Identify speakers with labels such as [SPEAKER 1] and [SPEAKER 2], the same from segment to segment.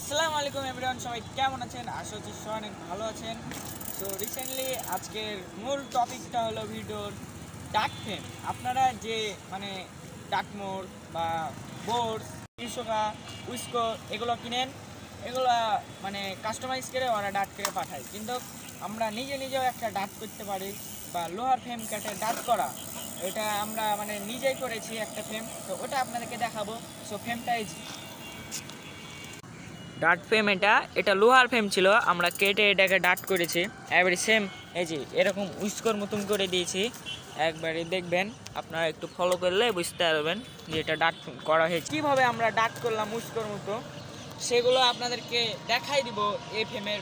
[SPEAKER 1] আসসালামু আলাইকুম এভরিওয়ান, সবাই কেমন আছেন? আশা করছি সবাই অনেক ভালো আছেন। সো রিসেন্টলি আজকের মূল টপিকটা হলো ভিডিওর ডাক ফ্রেম। আপনারা যে ডাকমোর বা বোর্ডস, কৃষকা, উইস্কো এগুলো কিনেন, এগুলো কাস্টমাইজ করে ওরা ডাক করে পাঠায়, কিন্তু আমরা নিজেও একটা ডাক করতে পারি বা লোহার ফ্রেম কেটে ডাক করা, এটা আমরা নিজেই করেছি একটা ফ্রেম। তো ওটা আপনাদেরকে দেখাবো। সো ফ্রেমটা এই ডাট ফ্রেম, এটা লোহার ফ্রেম ছিল, আমরা কেটে এটাকে ডাট করেছি। এবারে সেম এই যে এরকম উইস্কোর মতন করে দিয়েছি। একবারে দেখবেন, আপনারা একটু ফলো করলে বুঝতে পারবেন যে এটা ডাট করা হয়েছে। কীভাবে আমরা ডাট করলাম উইস্কোর মতো, সেগুলো আপনাদেরকে দেখাই দিব। এই ফ্রেমের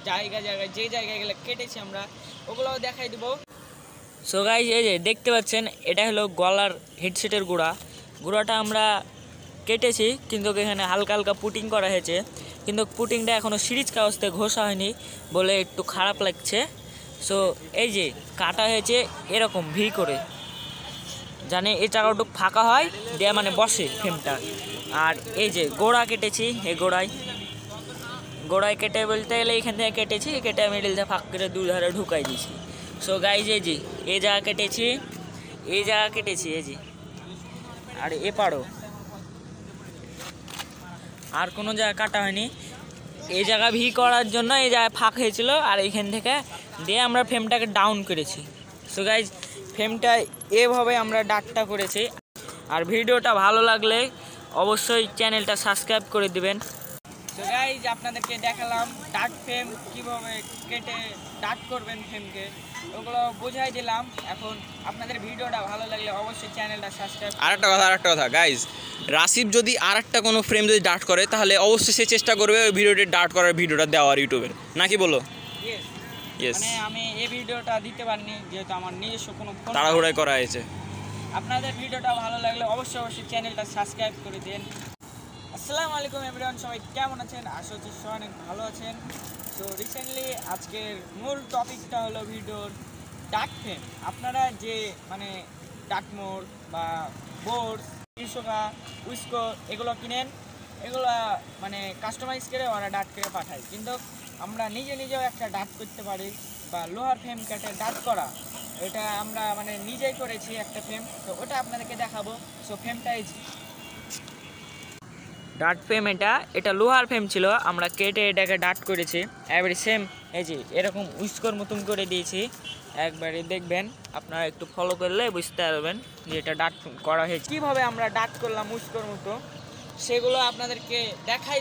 [SPEAKER 1] জায়গায় যে জায়গায় গেলে কেটেছি আমরা, ওগুলোও দেখাই দিব। সো গাইস, এই যে দেখতে পাচ্ছেন, এটা হলো গলার হেডসেটের গুঁড়াটা আমরা কেটেছি, কিন্তু এখানে হালকা হালকা পুটিং করা হয়েছে, কিন্তু পুটিংটা এখনও সিরিজ কাগজতে ঘষা হয়নি বলে একটু খারাপ লাগছে। সো এই যে কাটা হয়েছে এরকম ভি করে, জানে এই জায়গাটুকু ফাঁকা হয় দিয়ে বসে ফ্রেমটা। আর এই যে গোড়া কেটেছি, এই গোড়ায় কেটে বলতে গেলে এখান থেকে কেটেছি, কেটে মিডিলটা ফাঁক করে দুই ধারে ঢুকাই দিয়েছি। সো গাইজ, এই যে এই জায়গা কেটেছি, এই যে আর এপারও আর কোনো জায়গা কাটা হয়নি। এই জায়গা ভি করার জন্য এই জায়গায় ফাঁক হয়েছিল, আর এইখান থেকে দিয়ে আমরা ফ্রেমটাকে ডাউন করেছি। সো গাইজ, ফ্রেমটা এভাবে আমরা ডাকটা করেছি। আর ভিডিওটা ভালো লাগলে অবশ্যই চ্যানেলটা সাবস্ক্রাইব করে দিবেন। সো গাইজ, আপনাদেরকে দেখালাম ডাক ফ্রেম কীভাবে কেটে ডাক করবেন ফ্রেমকে, ওগুলো বোঝাই দিলাম। এখন আপনাদের ভিডিওটা ভালো লাগলে অবশ্যই চ্যানেলটা সাবস্ক্রাইব।
[SPEAKER 2] আরেকটা কথা গাইজ, রাসিব যদি আরেকটা কোনো ফ্রেম যদি ডার্ট করে, তাহলে অবশ্যই সে চেষ্টা করবে ওই ভিডিওটি ডার্ট করার ভিডিওটা দেওয়ার ইউটিউবের, নাকি বলো?
[SPEAKER 1] ইয়েস, আমি এই ভিডিওটা দিতে পারিনি যেহেতু আমার নিজস্ব কোনো
[SPEAKER 2] তাড়াহুড়াই করা হয়েছে।
[SPEAKER 1] আপনাদের ভিডিওটা ভালো লাগলে অবশ্যই চ্যানেলটা সাবস্ক্রাইব করে দিন। আসসালামু আলাইকুম এভরিওয়ান, সবাই কেমন আছেন? আশা করছি সবাই অনেক ভালো আছেন। সো রিসেন্টলি আজকের মূল টপিকটা হলো ভিডিওর ডাক ফ্রেম। আপনারা যে ডাকমোর বা বোর্ডস, কৃষকা, উইস্কো এগুলো কিনেন, এগুলো কাস্টমাইজ করে ওরা ডাক করে পাঠায়, কিন্তু আমরা নিজেও একটা ডাক করতে পারি বা লোহার ফ্রেম কেটে ডাক করা, এটা আমরা নিজেই করেছি একটা ফ্রেম। তো ওটা আপনাদেরকে দেখাবো। সো ফ্রেমটা এই ডাট ফ্রেম, এটা লোহার ফ্রেম ছিল, আমরা কেটে এটাকে ডাট করেছি। এবারে সেম এই যে এরকম উইস্কোর মতন করে দিয়েছি। একবারে দেখবেন, আপনারা একটু ফলো করলে বুঝতে পারবেন যে এটা ডাট করা হয়েছে। কীভাবে আমরা ডাট করলাম উইস্কোর মতো, সেগুলো আপনাদেরকে দেখাই।